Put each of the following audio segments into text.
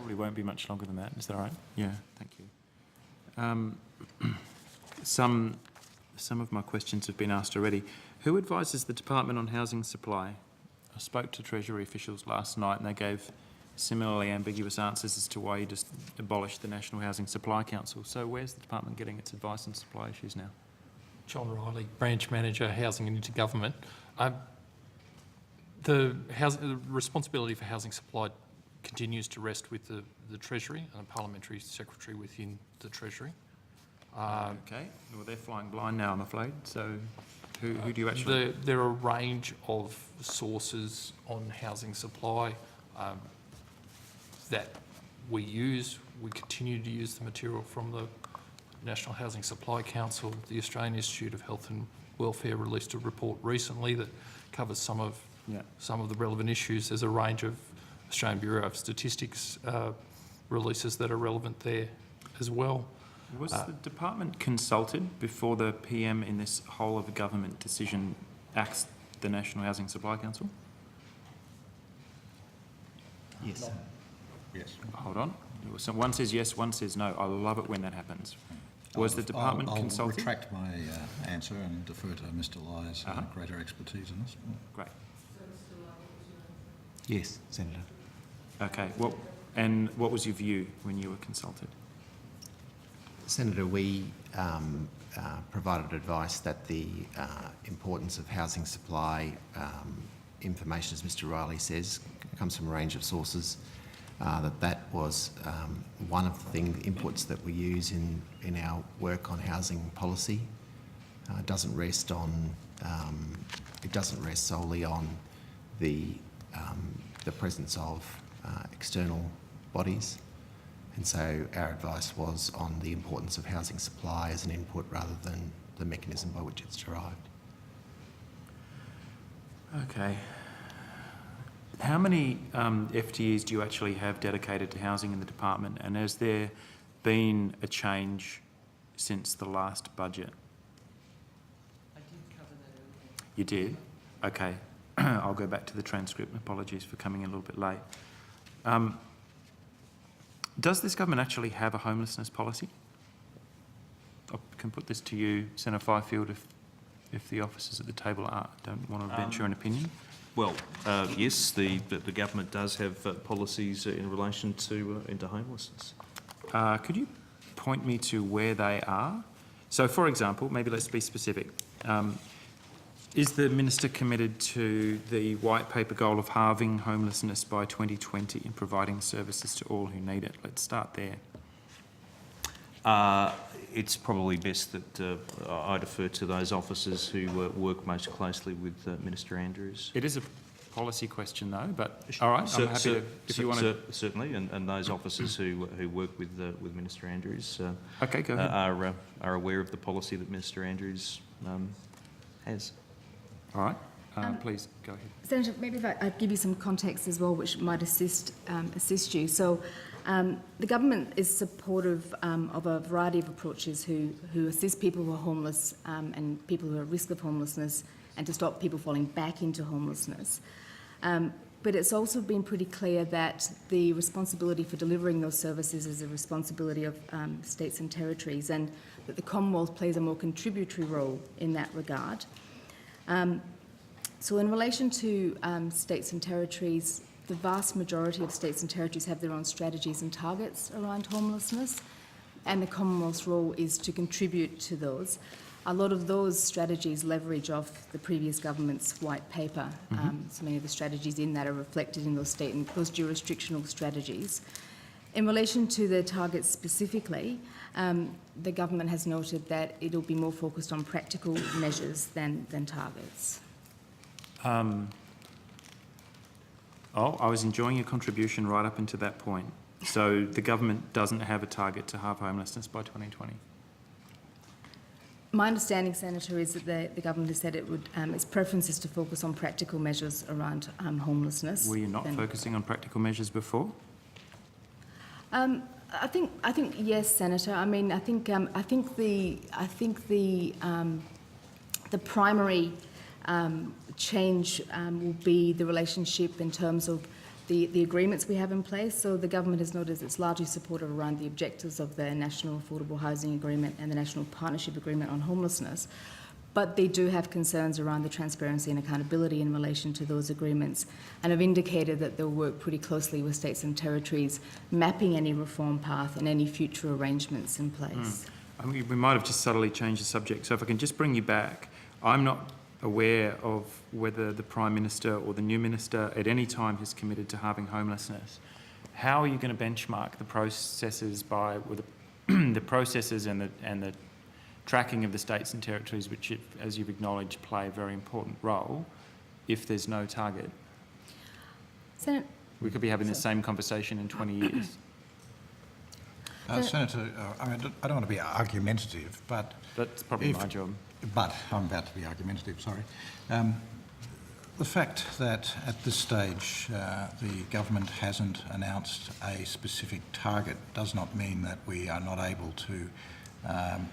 probably won't be much longer than that. Is that all right? Yeah, thank you. Some of my questions have been asked already. Who advises the Department on housing supply? I spoke to Treasury officials last night and they gave similarly ambiguous answers as to why you just abolished the National Housing Supply Council. So where's the department getting its advice on supply issues now? John Riley, Branch Manager, Housing and Intergovernment. The responsibility for housing supply continues to rest with the Treasury and a Parliamentary Secretary within the Treasury. Okay, well they're flying blind now, I'm afraid. So who do you actually... There are a range of sources on housing supply that we use. We continue to use the material from the National Housing Supply Council. The Australian Institute of Health and Welfare released a report recently that covers some of the relevant issues. There's a range of Australian Bureau of Statistics releases that are relevant there as well. Was the department consulted before the PM in this whole of government decision axed the National Housing Supply Council? Yes. Yes. Hold on. So one says yes, one says no. I love it when that happens. Was the department consulted? I'll retract my answer and defer to Mr. Ly's greater expertise in this. Great. Yes, Senator. Okay. What was your view when you were consulted? Senator, we provided advice that the importance of housing supply information, as Mr. Riley says, comes from a range of sources. That was one of the inputs that we use in our work on housing policy. It doesn't rest solely on the presence of external bodies, and so our advice was on the importance of housing supply as an input rather than the mechanism by which it's derived. Okay. How many FTEs do you actually have dedicated to housing in the department, and has there been a change since the last budget? I did cover that earlier. You did? Okay. I'll go back to the transcript. Apologies for coming a little bit late. Does this government actually have a homelessness policy? I can put this to you, Senator Fifield, if the officers at the table don't want to venture an opinion. Well, yes, the government does have policies in relation to into homelessness. Could you point me to where they are? So, for example, maybe let's be specific. Is the Minister committed to the white paper goal of halving homelessness by 2020 and providing services to all who need it? Let's start there. It's probably best that I defer to those officers who work most closely with Minister Andrews. It is a policy question though, but all right, I'm happy to, if you want to... Certainly, and those officers who work with Minister Andrews okay, go ahead. Are aware of the policy that Minister Andrews has. All right, please go ahead. Senator, maybe if I give you some context as well, which might assist you. So, the government is supportive of a variety of approaches who assist people who are homeless and people who are at risk of homelessness, and to stop people falling back into homelessness. But it's also been pretty clear that the responsibility for delivering those services is a responsibility of states and territories, and that the Commonwealth plays a more contributory role in that regard. So in relation to states and territories, the vast majority of states and territories have their own strategies and targets around homelessness, and the Commonwealth's role is to contribute to those. A lot of those strategies leverage off the previous government's white paper. So many of the strategies in that are reflected in those state and those jurisdictional strategies. In relation to the targets specifically, the government has noted that it'll be more focused on practical measures than targets. I was enjoying your contribution right up until that point. So the government doesn't have a target to halve homelessness by 2020? My understanding, Senator, is that the government has said it would, its preference is to focus on practical measures around homelessness. Were you not focusing on practical measures before? I think yes, Senator. I mean, I think the primary change will be the relationship in terms of the agreements we have in place. So the government has noted it's largely supportive around the objectives of the National Affordable Housing Agreement and the National Partnership Agreement on Homelessness. But they do have concerns around the transparency and accountability in relation to those agreements, and have indicated that they'll work pretty closely with states and territories, mapping any reform path and any future arrangements in place. I mean, we might have just subtly changed the subject. So if I can just bring you back, I'm not aware of whether the Prime Minister or the new Minister at any time has committed to halving homelessness. How are you going to benchmark the processes with the processes and the tracking of the states and territories, which, as you've acknowledged, play a very important role, if there's no target? We could be having the same conversation in 20 years. Senator, I don't want to be argumentative, but... That's probably my job. But I'm about to be argumentative, sorry. The fact that at this stage the government hasn't announced a specific target does not mean that we are not able to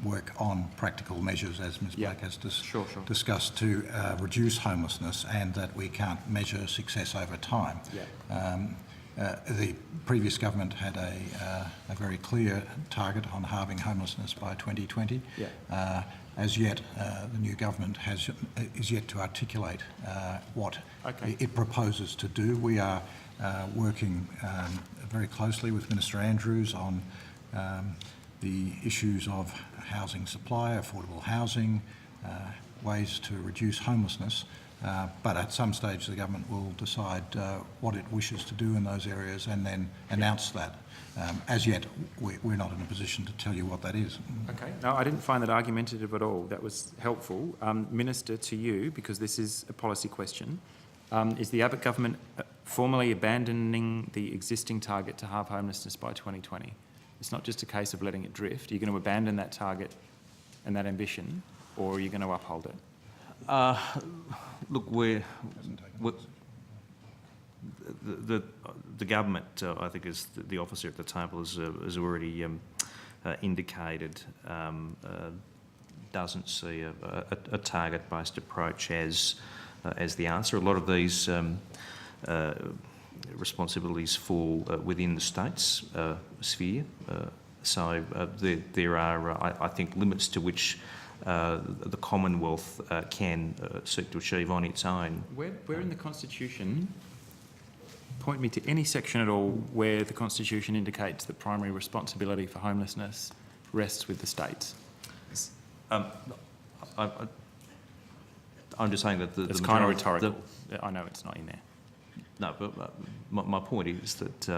work on practical measures, as Ms Black has discussed, to reduce homelessness, and that we can't measure success over time. The previous government had a very clear target on halving homelessness by 2020. As yet, the new government is yet to articulate what it proposes to do. We are working very closely with Minister Andrews on the issues of housing supply, affordable housing, ways to reduce homelessness. But at some stage the government will decide what it wishes to do in those areas and then announce that. As yet, we're not in a position to tell you what that is. Okay. No, I didn't find that argumentative at all. That was helpful. Minister, to you, because this is a policy question, is the Abbott government formally abandoning the existing target to halve homelessness by 2020? It's not just a case of letting it drift. Are you going to abandon that target and that ambition, or are you going to uphold it? Look, the government, I think, as the officer at the table has already indicated, doesn't see a target-based approach as the answer. A lot of these responsibilities fall within the state's sphere, so there are, I think, limits to which the Commonwealth can seek to achieve on its own. Where in the Constitution, point me to any section at all where the Constitution indicates that primary responsibility for homelessness rests with the states? I'm just saying that it's kind of rhetorical. I know it's not in there. No, but my point is that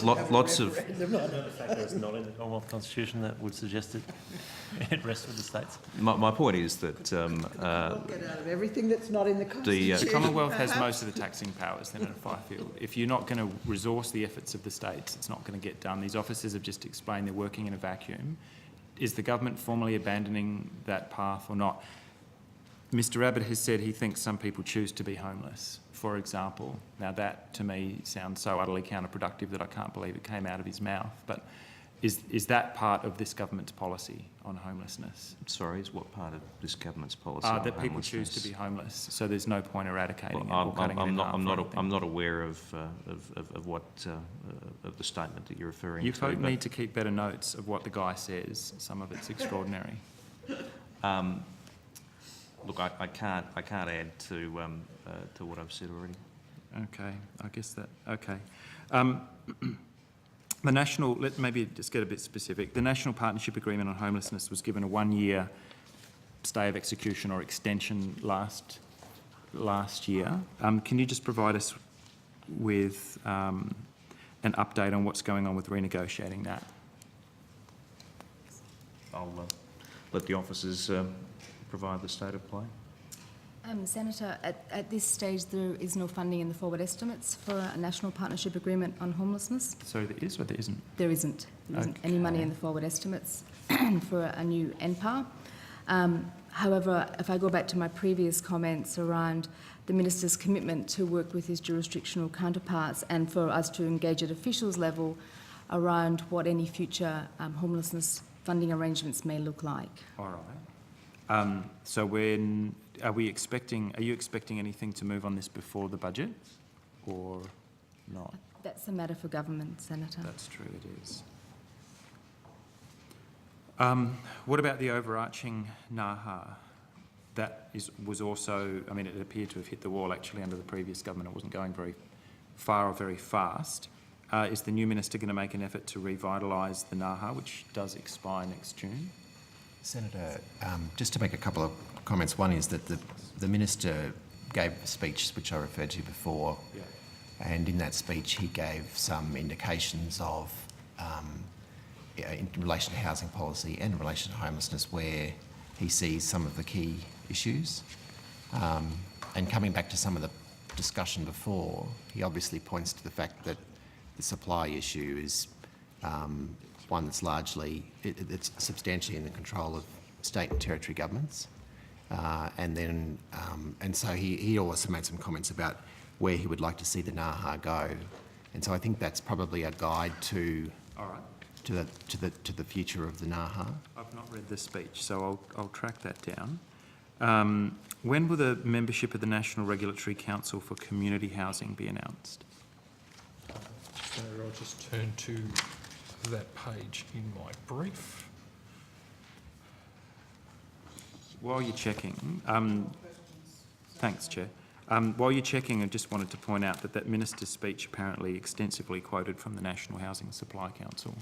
lots of... There's no fact that it's not in the Commonwealth Constitution that would suggest it rests with the states. My point is that... get out of everything that's not in the Constitution. The Commonwealth has most of the taxing powers then in a Fifield. If you're not going to resource the efforts of the states, it's not going to get done. These officers have just explained they're working in a vacuum. Is the government formally abandoning that path or not? Mr Abbott has said he thinks some people choose to be homeless, for example. Now that, to me, sounds so utterly counterproductive that I can't believe it came out of his mouth. But is that part of this government's policy on homelessness? Sorry, is what part of this government's policy on that people choose to be homeless, so there's no point eradicating it or or cutting it in half? I'm not aware of what of the statement that you're referring to. You folk need to keep better notes of what the guy says. Some of it's extraordinary. Look, I can't add to what I've said already. Okay, I guess that. Okay, the national. Let maybe just get a bit specific. The National Partnership Agreement on Homelessness was given a 1-year stay of execution or extension last year. Can you just provide us with an update on what's going on with renegotiating that? I'll let the officers provide the state of play. Senator, at this stage there is no funding in the forward estimates for a national partnership agreement on homelessness. So there is or there isn't? There isn't. There isn't any money in the forward estimates for a new NPAR. However, if I go back to my previous comments around the Minister's commitment to work with his jurisdictional counterparts and for us to engage at officials level around what any future homelessness funding arrangements may look like. All right. So when are you expecting anything to move on this before the budget, or not? That's a matter for government, Senator. That's true, it is. What about the overarching NAHA? That was also, I mean, it appeared to have hit the wall actually under the previous government. It wasn't going very far or very fast. Is the new minister going to make an effort to revitalise the NAHA, which does expire next June? Senator, just to make a couple of comments. One is that the minister gave a speech which I referred to before, yeah. And in that speech he gave some indications of, in relation to housing policy and in relation to homelessness, where he sees some of the key issues. And coming back to some of the discussion before, he obviously points to the fact that the supply issue is one that's largely, it's substantially in the control of state and territory governments. And so he also made some comments about where he would like to see the NAHA go. And so I think that's probably a guide to, All right. to the future of the NAHA. I've not read this speech, so I'll track that down. When will the membership of the National Regulatory Council for Community Housing be announced? Senator, I'll just turn to that page in my brief. While you're checking, thanks, Chair. While you're checking, I just wanted to point out that minister's speech apparently extensively quoted from the National Housing Supply Council.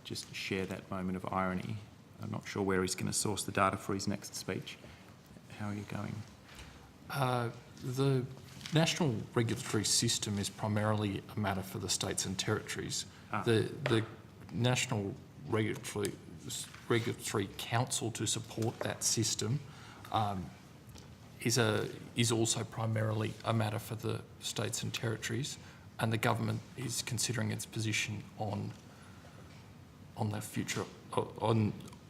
Just share that moment of irony. I'm not sure where he's going to source the data for his next speech. How are you going? The national regulatory system is primarily a matter for the states and territories. The National Regulatory Council to support that system is also primarily a matter for the states and territories, and the government is considering its position on the future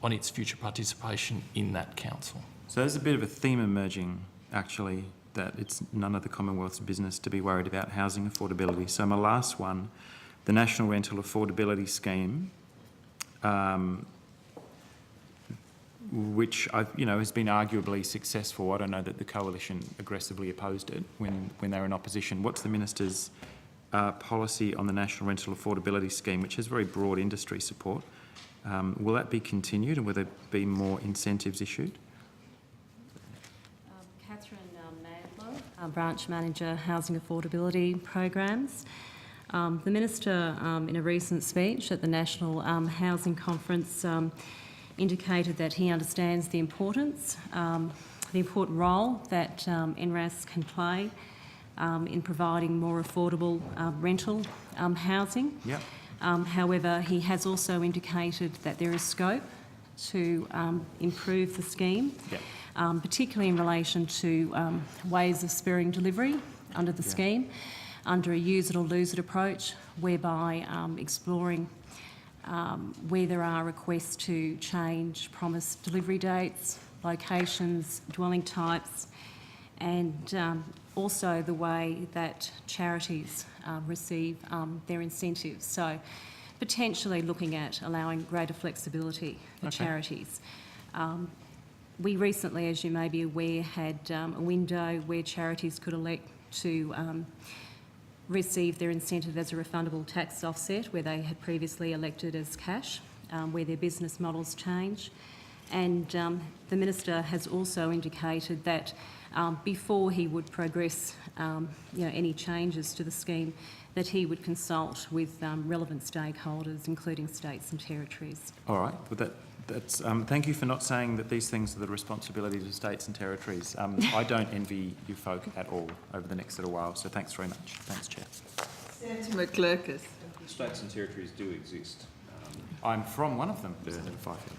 on its future participation in that council. So there's a bit of a theme emerging, actually, that it's none of the Commonwealth's business to be worried about housing affordability. So my last one, the National Rental Affordability Scheme, which has been arguably successful. I don't know that the coalition aggressively opposed it when they were in opposition. What's the minister's policy on the National Rental Affordability Scheme, which has very broad industry support? Will that be continued, and will there be more incentives issued? Catherine Mandler, Branch Manager, Housing Affordability Programs. The Minister, in a recent speech at the National Housing Conference, indicated that he understands the important role that NRAS can play in providing more affordable rental housing. Yep. However, he has also indicated that there is scope to improve the scheme, Yep. Particularly in relation to ways of spurring delivery under the scheme, under a use it or lose it approach, whereby exploring where there are requests to change promised delivery dates, locations, dwelling types, and also the way that charities receive their incentives. So potentially looking at allowing greater flexibility for charities. We recently, as you may be aware, had a window where charities could elect to receive their incentive as a refundable tax offset, where they had previously elected as cash, where their business models change. And the Minister has also indicated that before he would progress any changes to the scheme, that he would consult with relevant stakeholders, including states and territories. All right. Well, that's thank you for not saying that these things are the responsibility of states and territories. I don't envy you folk at all over the next little while, so thanks very much. Thanks, Chair. Senator McClurkus. States and territories do exist. I'm from one of them, Senator Fifield.